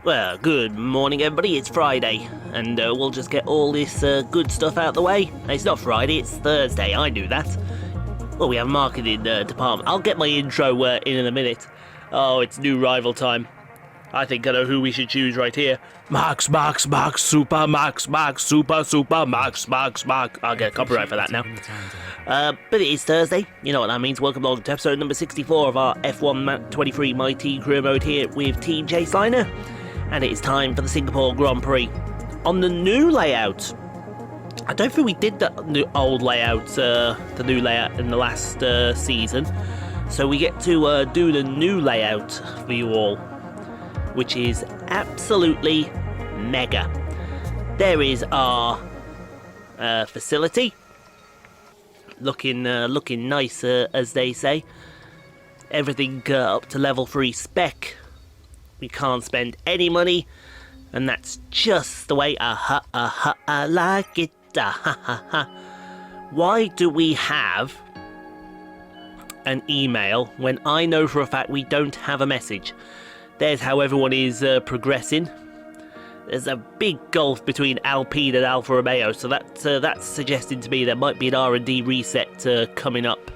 Well, good morning everybody, it's Friday, and we'll just get all this good stuff out the way. It's not Friday, it's Thursday, I knew that. Well, we have a marketing department. I'll get my intro in a minute. Oh, it's new rival time. I think I know who we should choose right here. Max, Super, Max, Super, Max. I'll get copyright for that now. But it is Thursday, you know what that means. Welcome along to episode number 64 of our F1 23 My Team Career Mode here with Team Chaseliner. And it is time for the Singapore Grand Prix. On the new layout, I don't think we did the old layout, the new layout in the last season. So we get to do the new layout for you all, which is absolutely mega. There is our facility, looking nice, as they say. Everything up to level 3 spec. We can't spend any money, and that's just the way I like it. Why do we have an email when I know for a fact we don't have a message? There's how everyone is progressing. There's a big gulf between Alpine and Alfa Romeo, so that's suggesting to me there might be an R&D reset coming up.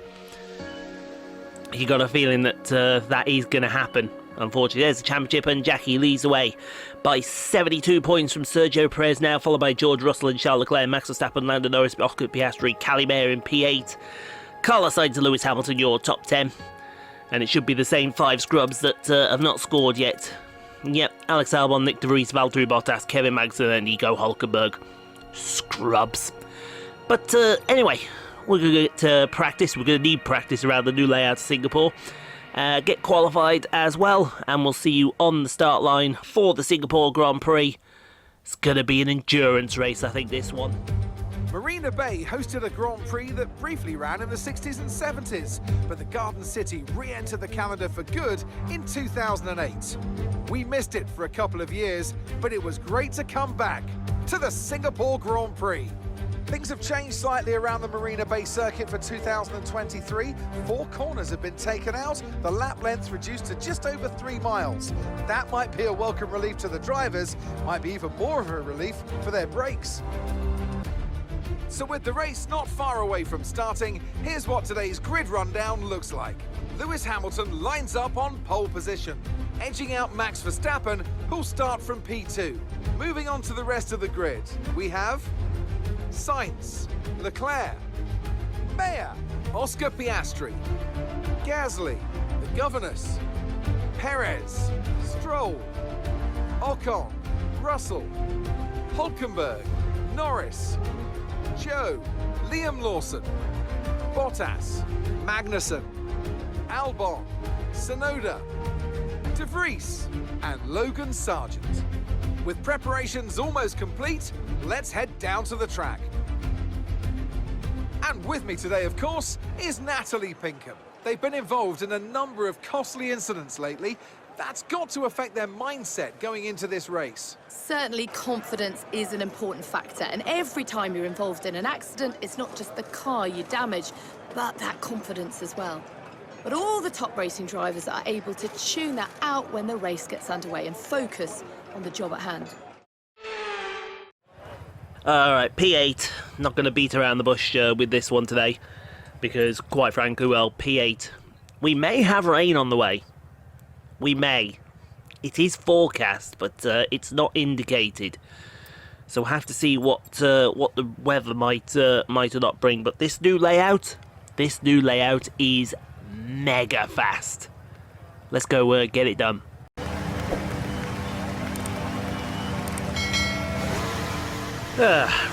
You got a feeling that that is going to happen. Unfortunately, there's the championship, and Jackie leads away by 72 points from Sergio Perez now, followed by George Russell and Charles Leclerc, Max Verstappen, Lando Norris, Oscar Piastri, Callie in P8. Carlos Sainz and Lewis Hamilton, your top 10. And it should be the same 5 scrubs that have not scored yet. Yep, Alex Albon, Nick De Vries, Valtteri Bottas, Kevin Magnussen and Nico Hulkenberg. Scrubs. But anyway, we're going to get practice. We're going to need practice around the new layout of Singapore. Get qualified as well, and we'll see you on the start line for the Singapore Grand Prix. It's going to be an endurance race, I think, this one. Marina Bay hosted a Grand Prix that briefly ran in the 60s and 70s, but the Garden City re-entered the calendar for good in 2008. We missed it for a couple of years, but it was great to come back to the Singapore Grand Prix. Things have changed slightly around the Marina Bay circuit for 2023. 4 corners have been taken out, the lap length reduced to just over 3 miles. That might be a welcome relief to the drivers, might be even more of a relief for their brakes. So with the race not far away from starting, here's what today's grid rundown looks like. Lewis Hamilton lines up on pole position, edging out Max Verstappen, who'll start from P2. Moving on to the rest of the grid, we have Sainz, Leclerc, Mayer, Oscar Piastri, Gasly, the Governess, Perez, Stroll, Ocon, Russell, Hulkenberg, Norris, Joe, Liam Lawson, Bottas, Magnussen, Albon, Tsunoda, De Vries and Logan Sargent. With preparations almost complete, let's head down to the track. And with me today, of course, is Natalie Pinkham. They've been involved in a number of costly incidents lately. That's got to affect their mindset going into this race. Certainly confidence is an important factor, and every time you're involved in an accident, it's not just the car you damage, but that confidence as well. But all the top racing drivers are able to tune that out when the race gets underway and focus on the job at hand. Alright, P8. Not going to beat around the bush with this one today, because quite frankly, well, P8. We may have rain on the way. We may. It is forecast, but it's not indicated. So we'll have to see what the weather might or not bring. But this new layout is mega fast. Let's go get it done.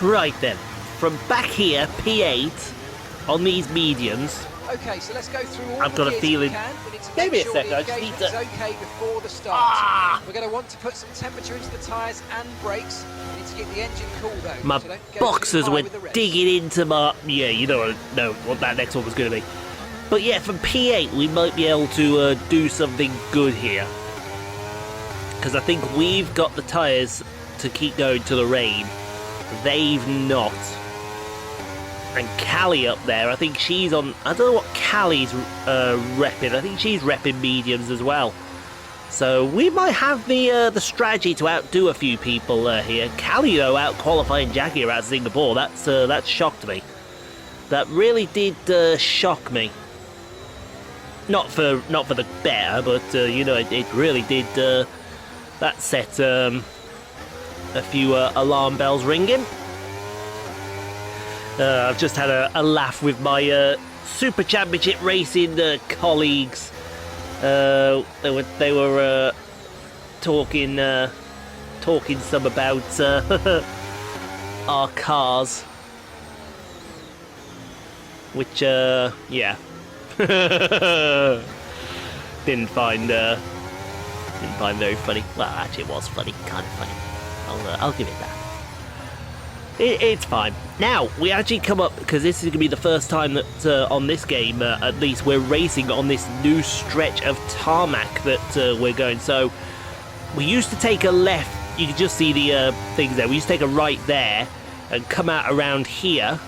Right then, from back here, P8 on these mediums. Okay, so let's go through all I've got a feeling. Give me a second, I just need to. Okay, before the start. We're going to want to put some temperature into the tyres and brakes. We need to get the engine cool though. My so boxers were digging into my. Yeah, you don't know what that next one was going to be. But yeah, from P8 we might be able to do something good here, because I think we've got the tyres to keep going to the rain. They've not. And Callie up there, I think she's on. I don't know what Callie's repping. I think she's repping mediums as well. So we might have the strategy to outdo a few people here. Callie, though, out qualifying Jackie around Singapore. That shocked me. That really did shock me. Not for the better, but you know, it really did. That set a few alarm bells ringing. I've just had a laugh with my Super Championship racing colleagues. They were talking some about our cars, which yeah, didn't find very funny. Well, actually, it was funny, kind of funny. I'll give it that. It's fine. Now, we actually come up, because this is going to be the first time that on this game, at least, we're racing on this new stretch of tarmac that we're going. So, we used to take a left. You can just see the things there. We used to take a right there and come out around here.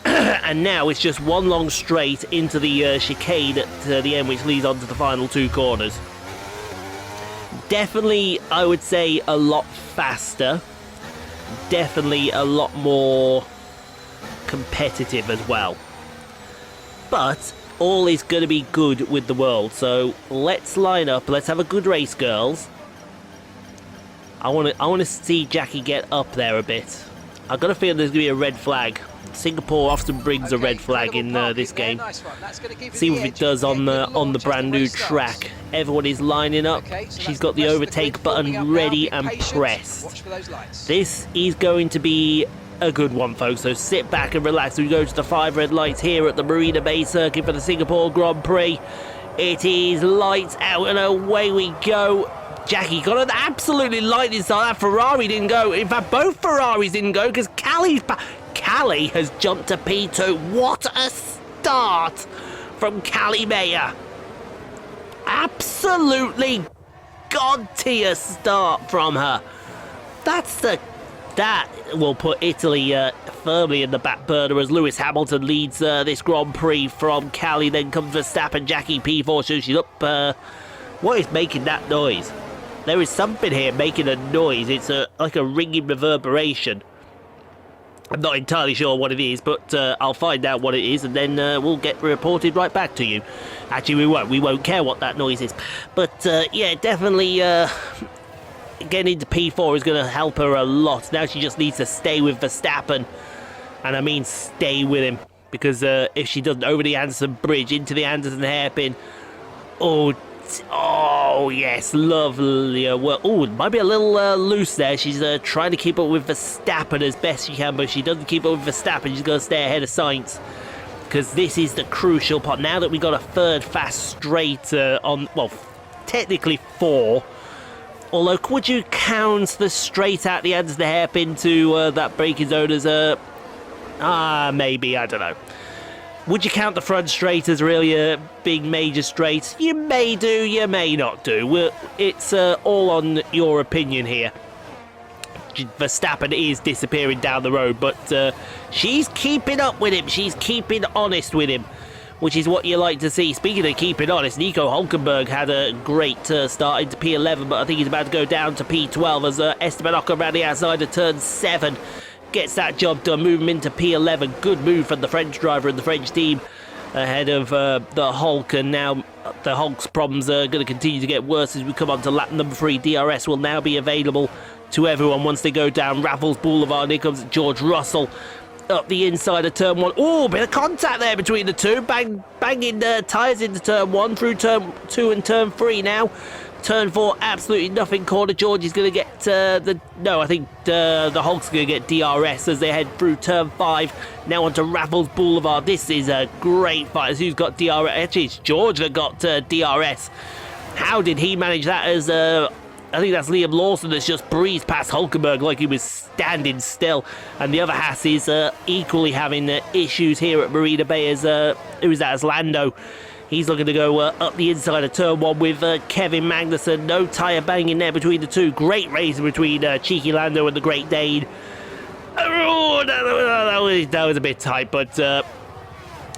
And now it's just one long straight into the chicane at the end, which leads on to the final two corners. Definitely, I would say, a lot faster. Definitely a lot more competitive as well. But all is going to be good with the world. So let's line up. Let's have a good race, girls. I want to see Jackie get up there a bit. I've got a feeling there's going to be a red flag. Singapore often brings a red flag in this game. Nice. See what it does on the brand new track. Everyone is lining up. She's got the overtake button ready and pressed. This is going to be a good one, folks. So sit back and relax. We go to the 5 red lights here at the Marina Bay circuit for the Singapore Grand Prix. It is lights out and away we go. Jackie got an absolutely lightning start. That Ferrari didn't go. In fact, both Ferraris didn't go because Callie has jumped to P2. What a start from Callie Mayer. Absolutely god-tier start from her. That will put Italy firmly in the back burner as Lewis Hamilton leads this Grand Prix from Callie. Then comes Verstappen, Jackie P4, so she's up. What is making that noise? There is something here making a noise. It's like a ringing reverberation. I'm not entirely sure what it is, but I'll find out what it is, and then we'll get reported right back to you. Actually, we won't. We won't care what that noise is. But yeah, definitely getting into P4 is going to help her a lot. Now she just needs to stay with Verstappen, and I mean stay with him, because if she doesn't, over the Anderson Bridge into the Anderson hairpin. Oh yes, lovely. Well, it might be a little loose there. She's trying to keep up with Verstappen as best she can, but if she doesn't keep up with Verstappen, she's going to stay ahead of Sainz, because this is the crucial part. Now that we got a third fast straight on, well, technically 4. Although, would you count the straight out the Anderson hairpin to that braking zone as maybe, I don't know. Would you count the front straight as really a big major straight? You may do, you may not do. It's all on your opinion here. Verstappen is disappearing down the road, but she's keeping up with him. She's keeping honest with him, which is what you like to see. Speaking of keeping honest, Nico Hülkenberg had a great start into P11, but I think he's about to go down to P12 as Esteban Ocon around the outside of turn 7. Gets that job done, moving into P11. Good move from the French driver and the French team ahead of the Hulk. And now the Hulk's problems are going to continue to get worse as we come on to lap number 3. DRS will now be available to everyone once they go down Raffles Boulevard. Here comes George Russell up the inside of turn 1. Oh, bit of contact there between the two. Banging tyres into turn 1 through turn 2 and turn 3 now. Turn 4, absolutely nothing corner. George is going to get I think the Hulk's going to get DRS as they head through turn 5. Now onto Raffles Boulevard. This is a great fight. Who's got DRS? Actually, it's George that got DRS. How did he manage that? As I think that's Liam Lawson that's just breezed past Hülkenberg like he was standing still. And the other Haas is equally having issues here at Marina Bay as who's that? As Lando. He's looking to go up the inside of turn 1 with Kevin Magnussen. No tyre banging there between the two. Great race between Cheeky Lando and the Great Dane. Oh, that was a bit tight, but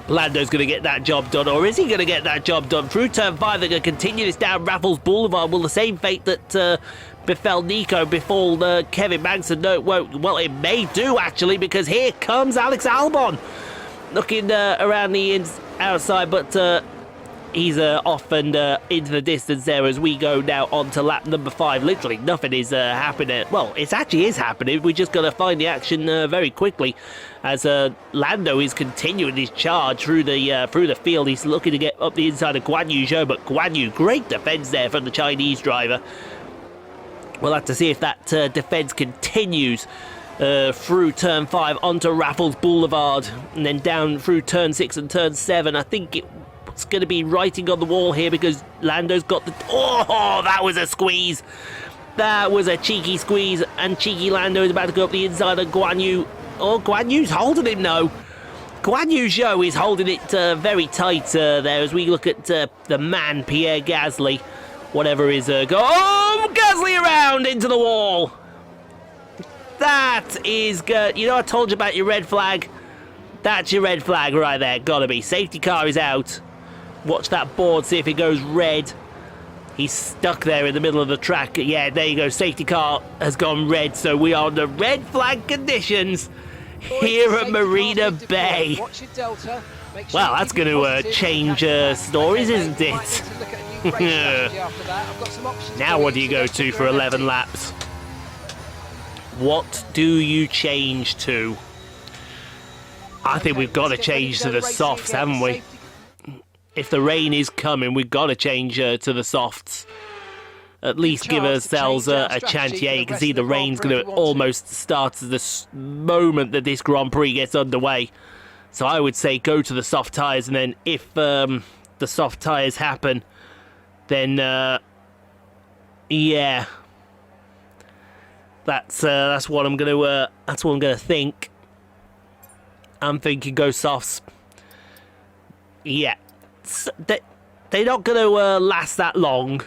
Lando's going to get that job done, or is he going to get that job done? Through turn 5, they're going to continue this down Raffles Boulevard. Will the same fate that befell Nico befall Kevin Magson? No, it won't. Well, it may do, actually, because here comes Alex Albon. Looking around the outside, but he's off and into the distance there as we go now on to lap number 5. Literally nothing is happening. Well, it actually is happening. We're just going to find the action very quickly as Lando is continuing his charge through the field. He's looking to get up the inside of Guan Yu Zhou, but Guan Yu, great defense there from the Chinese driver. We'll have to see if that defense continues through turn 5 onto Raffles Boulevard and then down through turn 6 and turn 7. I think it's going to be writing on the wall here because Lando's got the... Oh, that was a squeeze. That was a cheeky squeeze, and cheeky Lando is about to go up the inside of Guan Yu. Oh, Guan Yu's holding him now. Guan Yu Zhou is holding it very tight there as we look at the man, Pierre Gasly. Whatever is Oh, Gasly around into the wall. That is good. You know, I told you about your red flag. That's your red flag right there. Gotta be. Safety car is out. Watch that board, see if it goes red. He's stuck there in the middle of the track. Yeah, there you go. Safety car has gone red, so we are under red flag conditions here at Marina Bay. Well, that's going to change stories, isn't it? Now what do you go to for 11 laps? What do you change to? I think we've got to change to the softs, haven't we? If the rain is coming, we've got to change to the softs. At least give ourselves a chance. Yeah, you can see the rain's going to almost start at the moment that this Grand Prix gets underway. So I would say go to the soft tyres, and then if the soft tyres happen, then yeah, that's what I'm going to think. I'm thinking go softs. Yeah. They're not going to last that long,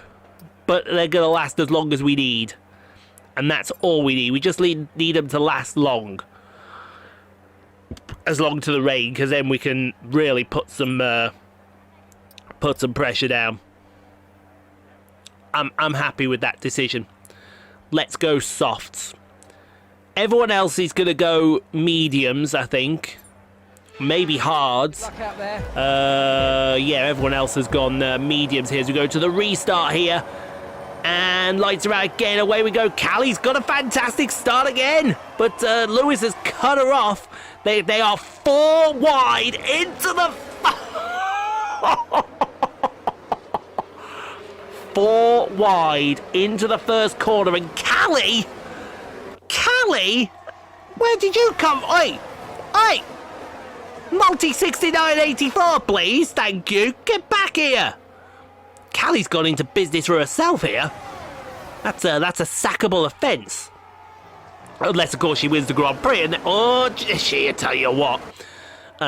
but they're going to last as long as we need. And that's all we need. We just need them to last long. As long to the rain, because then we can really put some pressure down. I'm happy with that decision. Let's go softs. Everyone else is going to go mediums, I think. Maybe hards. Yeah, everyone else has gone mediums here as we go to the restart here. And lights are out again. Away we go. Callie's got a fantastic start again. But Lewis has cut her off. They are 4 wide into the... 4 wide into the first corner. And Callie? Where did you come? Oi! Multi-6984, please. Thank you. Get back here. Callie's gone into business for herself here. That's a sackable offence. Unless, of course, she wins the Grand Prix. And I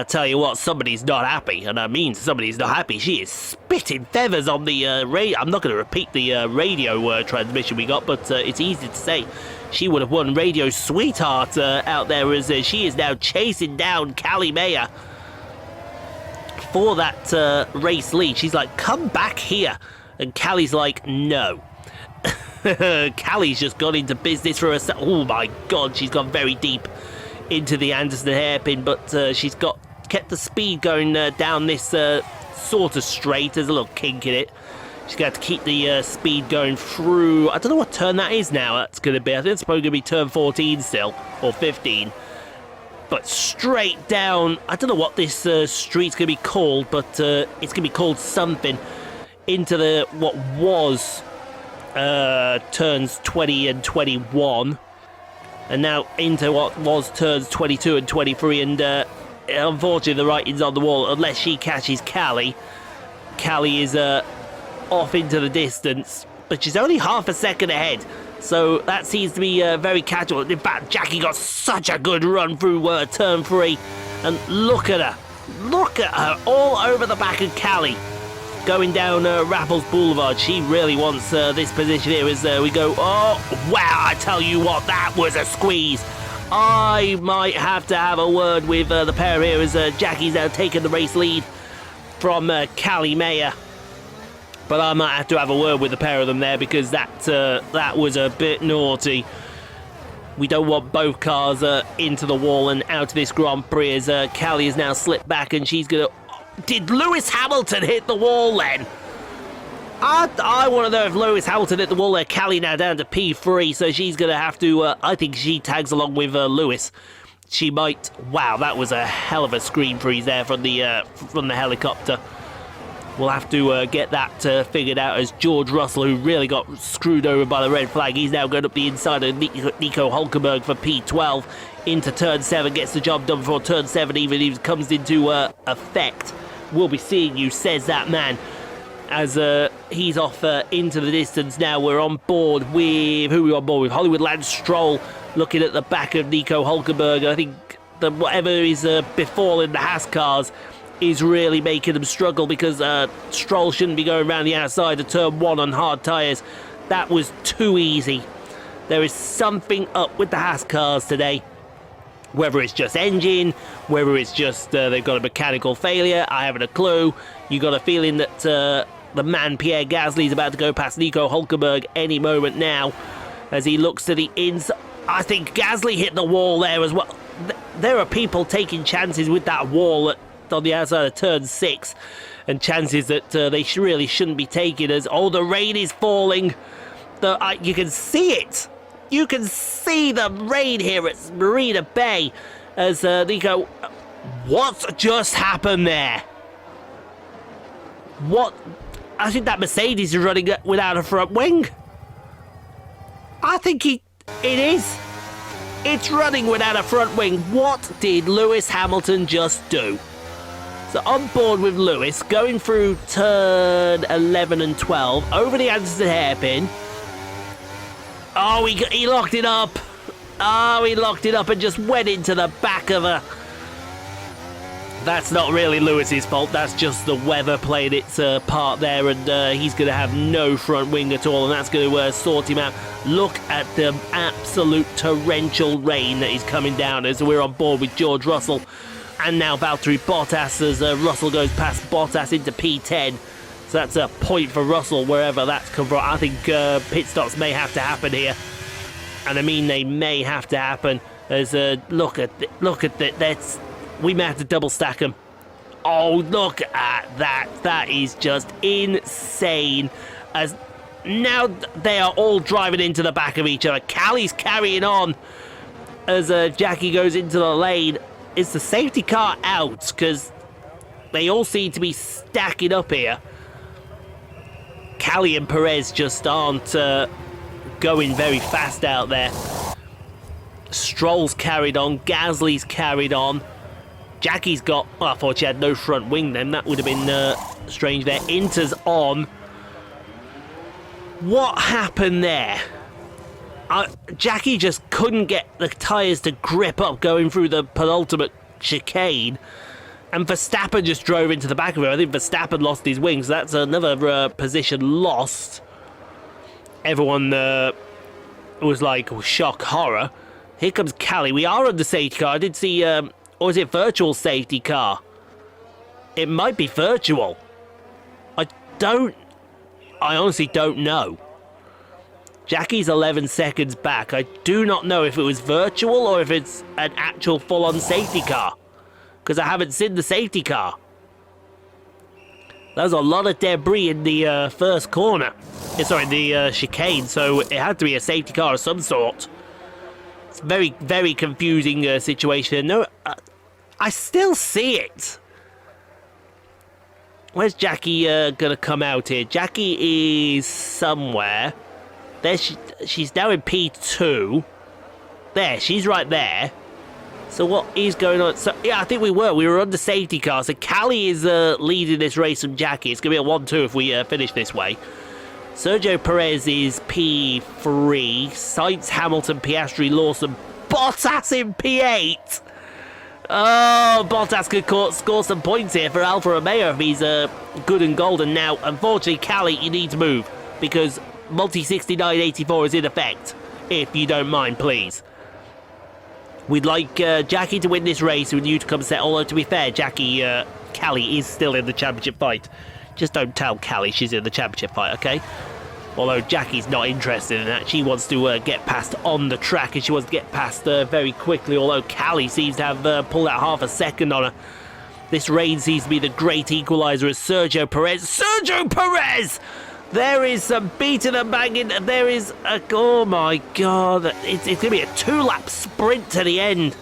tell you what, somebody's not happy. And I mean somebody's not happy. She is spitting feathers on the radio. I'm not going to repeat the radio transmission we got, but it's easy to say. She would have won Radio Sweetheart out there as she is now chasing down Callie Mayer for that race lead. She's like, come back here. And Callie's like, no. Callie's just gone into business for herself. Oh my God, she's gone very deep into the Anderson hairpin, but she's kept the speed going down this sort of straight. There's a little kink in it. She's going to have to keep the speed going through. I don't know what turn that is now. That's going to be. I think it's probably going to be turn 14 still, or 15. But straight down. I don't know what this street's going to be called, but it's going to be called something. Into what was turns 20 and 21, and now into what was turns 22 and 23. And unfortunately, the writing's on the wall. Unless she catches Callie, Callie is off into the distance, but she's only half a second ahead, so that seems to be very casual. In fact, Jackie got such a good run through turn 3, and look at her all over the back of Callie going down Raffles Boulevard. She really wants this position here as we go. Oh wow, I tell you what, that was a squeeze. I might have to have a word with the pair here as Jackie's now taken the race lead from Callie Mayer. But I might have to have a word with the pair of them there because that was a bit naughty. We don't want both cars into the wall and out of this Grand Prix as Callie has now slipped back and she's going to... Did Lewis Hamilton hit the wall then? I want to know if Lewis Hamilton hit the wall there. Callie now down to P3, so she's going to have to... I think she tags along with Lewis. She might... Wow, that was a hell of a screen freeze there from the helicopter. We'll have to get that figured out as George Russell, who really got screwed over by the red flag. He's now going up the inside of Nico Hulkenberg for P12 into turn 7. Gets the job done before turn 7 even comes into effect. We'll be seeing you, says that man. As he's off into the distance now. We're on board with... Who are we on board with? Hollywood Lance Stroll looking at the back of Nico Hulkenberg. I think that whatever is befalling the Haas cars is really making them struggle because Stroll shouldn't be going around the outside of turn 1 on hard tyres. That was too easy. There is something up with the Haas cars today. Whether it's just engine, whether it's just they've got a mechanical failure, I haven't a clue. You got a feeling that the man Pierre Gasly is about to go past Nico Hulkenberg any moment now as he looks to the inside. I think Gasly hit the wall there as well. There are people taking chances with that wall on the outside of turn 6 and chances that they really shouldn't be taking as the rain is falling. You can see it. You can see the rain here at Marina Bay as Nico... What just happened there? What? I think that Mercedes is running without a front wing. I think it is. It's running without a front wing. What did Lewis Hamilton just do? So on board with Lewis, going through turn 11 and 12, over the Anderson hairpin. Oh, he locked it up. Oh, he locked it up and just went into the back of her. That's not really Lewis's fault. That's just the weather playing its part there, and he's going to have no front wing at all, and that's going to sort him out. Look at the absolute torrential rain that is coming down as we're on board with George Russell. And now Valtteri Bottas as Russell goes past Bottas into P10. So that's a point for Russell wherever that's come from. I think pit stops may have to happen here. And I mean they may have to happen. As look at that. We may have to double stack them. Oh, look at that. That is just insane. As now they are all driving into the back of each other. Callie's carrying on as Jackie goes into the lane. Is the safety car out? Because they all seem to be stacking up here. Callie and Perez just aren't going very fast out there. Stroll's carried on. Gasly's carried on. Jackie's got... Well, I thought she had no front wing then. That would have been strange there. Inter's on. What happened there? Jackie just couldn't get the tyres to grip up going through the penultimate chicane. And Verstappen just drove into the back of her. I think Verstappen lost his wings. So that's another position lost. Everyone was like, shock, horror. Here comes Callie. We are on the safety car. I did see... or is it virtual safety car? It might be virtual. I honestly don't know. Jackie's 11 seconds back. I do not know if it was virtual or if it's an actual full-on safety car. Because I haven't seen the safety car. There's a lot of debris in the first corner. Sorry, the chicane. So it had to be a safety car of some sort. It's very, very confusing situation. No, I still see it. Where's Jackie gonna come out here? Jackie is somewhere. There, she's now in P2. There, she's right there. So what is going on? So yeah, I think we were on the safety car. So Callie is leading this race from Jackie. It's gonna be a 1-2 if we finish this way. Sergio Perez is P3. Sainz, Hamilton, Piastri, Lawson, Bottas in P8. Oh, Bottas could score some points here for Alfa Romeo if he's good and golden. Now, unfortunately, Callie, you need to move because multi 6984 is in effect. If you don't mind, please. We'd like Jackie to win this race with you to come set. Although, to be fair, Callie is still in the championship fight. Just don't tell Callie she's in the championship fight, okay? Although Jackie's not interested in that. She wants to get past on the track, and she wants to get past very quickly. Although Callie seems to have pulled out half a second on her. This rain seems to be the great equaliser as Sergio Perez. Sergio Perez! There is some beating and banging. There is a... Oh, my God. It's going to be a 2-lap sprint to the end.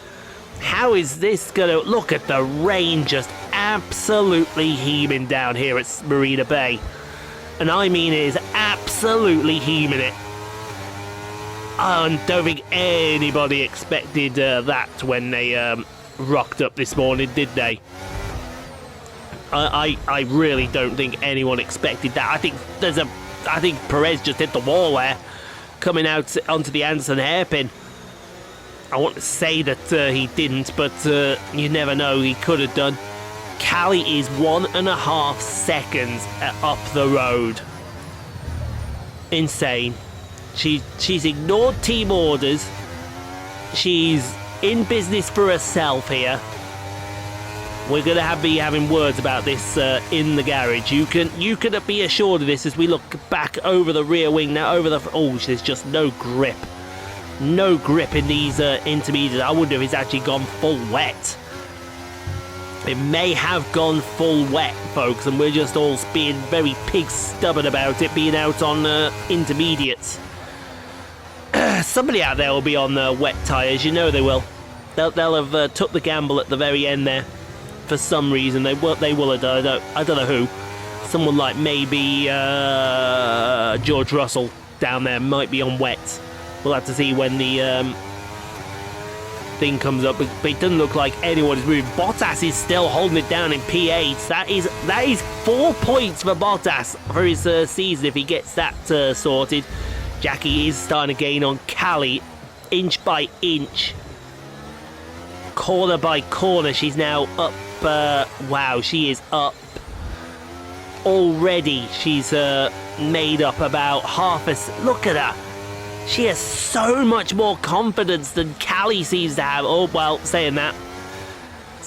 How is this going to... Look at the rain just absolutely heaving down here at Marina Bay. And I mean it is absolutely heaving it. I don't think anybody expected that when they rocked up this morning, did they? I really don't think anyone expected that. I think Perez just hit the wall there, coming out onto the Anson hairpin. I want to say that he didn't, but you never know. He could have done. Callie is 1.5 seconds up the road. Insane. She's ignored team orders. She's in business for herself here. We're going to be having words about this in the garage. You can be assured of this as we look back over the rear wing now. Oh, there's just no grip. No grip in these intermediates. I wonder if it's actually gone full wet. It may have gone full wet, folks, and we're just all being very pig stubborn about it being out on intermediates. Somebody out there will be on wet tyres. You know they will. They'll have took the gamble at the very end there. For some reason, they will have done. I don't know who. Someone like maybe George Russell down there might be on wet. We'll have to see when the thing comes up. But it doesn't look like anyone is moving. Bottas is still holding it down in P8. That is 4 points for Bottas for his season if he gets that sorted. Jackie is starting to gain on Callie, inch by inch. Corner by corner, she's now up. Wow, she is up already. She's made up about half a... Look at her. She has so much more confidence than Callie seems to have. Oh, well, saying that,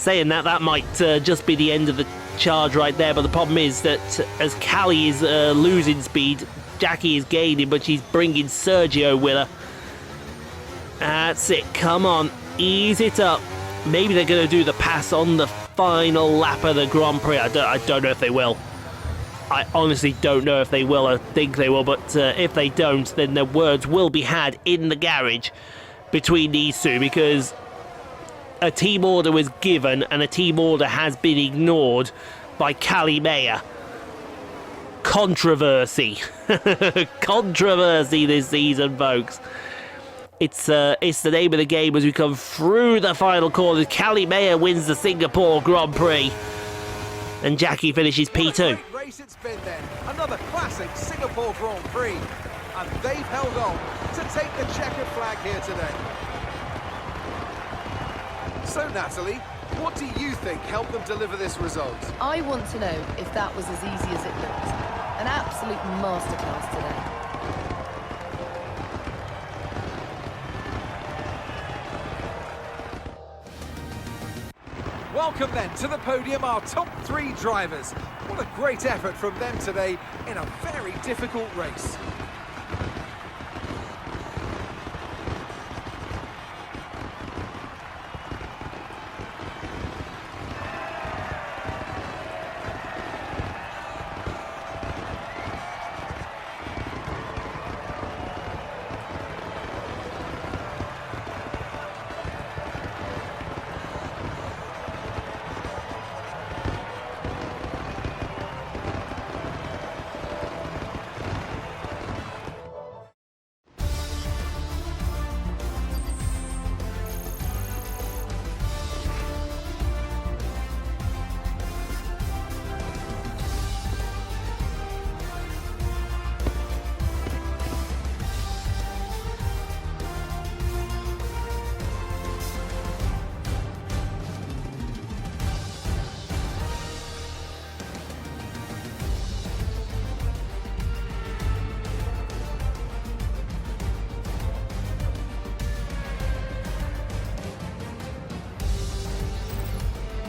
that might just be the end of the charge right there. But the problem is that as Callie is losing speed, Jackie is gaining, but she's bringing Sergio with her. That's it. Come on. Ease it up. Maybe they're going to do the pass on the final lap of the Grand Prix. I don't know if they will. I honestly don't know if they will. I think they will, but if they don't, then the words will be had in the garage between these two, because a team order was given and a team order has been ignored by Callie Mayer. Controversy. Controversy this season, folks. It's the name of the game as we come through the final corners. Callie Mayer wins the Singapore Grand Prix, and Jackie finishes P2. What a great race it's been then. Another classic Singapore Grand Prix, and they've held on to take the checkered flag here today. So Natalie, what do you think helped them deliver this result? I want to know if that was as easy as it looked. An absolute masterclass today. Welcome then to the podium, our top 3 drivers. What a great effort from them today in a very difficult race.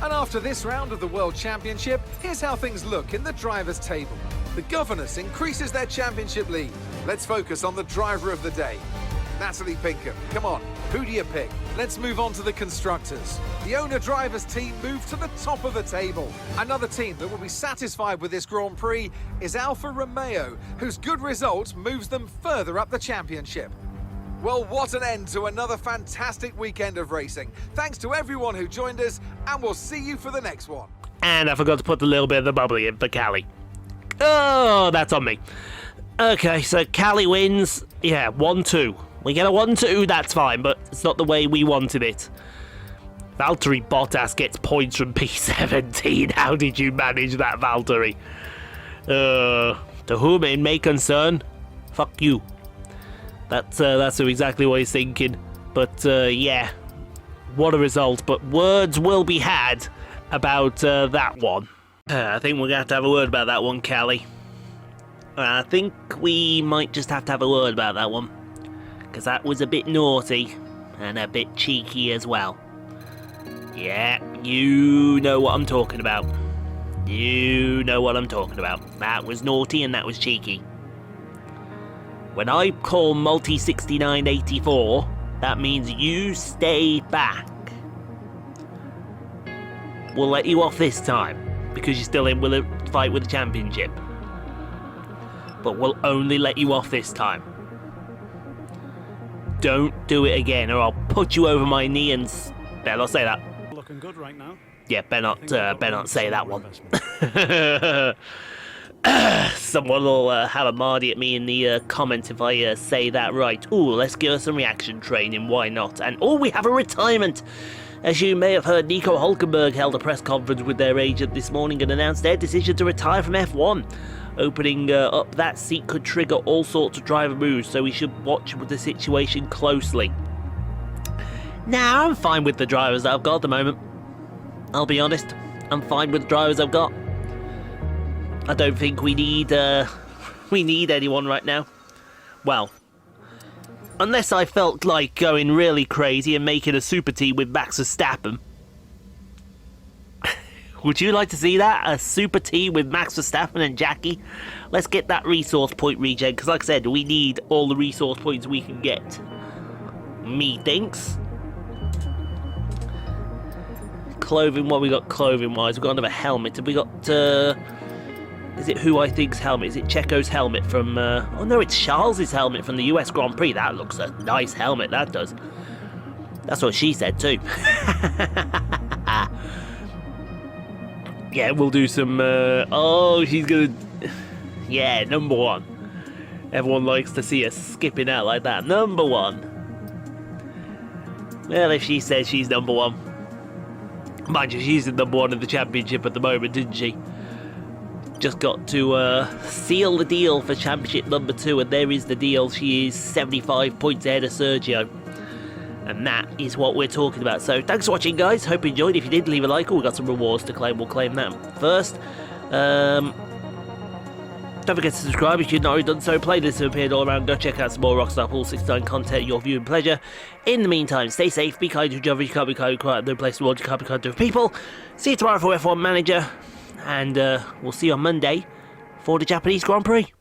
And after this round of the World Championship, here's how things look in the drivers' table. The Governess increases their championship lead. Let's focus on the driver of the day. Natalie Pinkham, come on, who do you pick? Let's move on to the constructors. The owner-drivers team move to the top of the table. Another team that will be satisfied with this Grand Prix is Alfa Romeo, whose good result moves them further up the championship. Well, what an end to another fantastic weekend of racing. Thanks to everyone who joined us, and we'll see you for the next one. And I forgot to put a little bit of the bubbly in for Callie. Oh, that's on me. Okay, so Callie wins. Yeah, 1-2. We get a 1-2, that's fine, but it's not the way we wanted it. Valtteri Bottas gets points from P17. How did you manage that, Valtteri? To whom it may concern, fuck you. That's exactly what he's thinking. But, yeah, what a result. But words will be had about that one. I think we're going to have a word about that one, Callie. I think we might just have to have a word about that one. Because that was a bit naughty and a bit cheeky as well. Yeah, you know what I'm talking about. You know what I'm talking about. That was naughty and that was cheeky. When I call Multi6984, that means you stay back. We'll let you off this time because you're still in with a fight with the championship. But we'll only let you off this time. Don't do it again, or I'll put you over my knee and better not say that. Looking good right now. Yeah, better not say that one. Someone will have a mardy at me in the comments if I say that right. Ooh, let's give us some reaction training. Why not? And we have a retirement. As you may have heard, Nico Hulkenberg held a press conference with their agent this morning and announced their decision to retire from F1. Opening up that seat could trigger all sorts of driver moves, so we should watch the situation closely. Now, I'm fine with the drivers that I've got at the moment. I'll be honest, I'm fine with the drivers I've got. I don't think we need anyone right now. Well, unless I felt like going really crazy and making a super team with Max Verstappen. Would you like to see that? A super team with Max Verstappen and Jackie? Let's get that resource point regen, because like I said, we need all the resource points we can get. Methinks. Clothing, what we got clothing-wise? We've got another helmet. Have we got, is it Who I Think's helmet? Is it Checo's helmet from, oh no, it's Charles's helmet from the US Grand Prix. That looks a nice helmet, that does. That's what she said too. Yeah, we'll do some, oh, she's gonna, yeah, number one. Everyone likes to see us skipping out like that. Number one. Well, if she says she's number one. Mind you, she's the number one in the championship at the moment, didn't she? Just got to seal the deal for championship number 2, and there is the deal. She is 75 points ahead of Sergio. And that is what we're talking about. So thanks for watching, guys. Hope you enjoyed. If you did, leave a like. We've got some rewards to claim. We'll claim that first. Don't forget to subscribe if you've not already done so. Playlists have appeared all around. Go check out some more Rockstar Pool 69 content. Your viewing pleasure. In the meantime, stay safe. Be kind to each other. You can't be kind. Quiet. No place to watch. You can't be kind to people. See you tomorrow for F1 Manager. And we'll see you on Monday for the Japanese Grand Prix.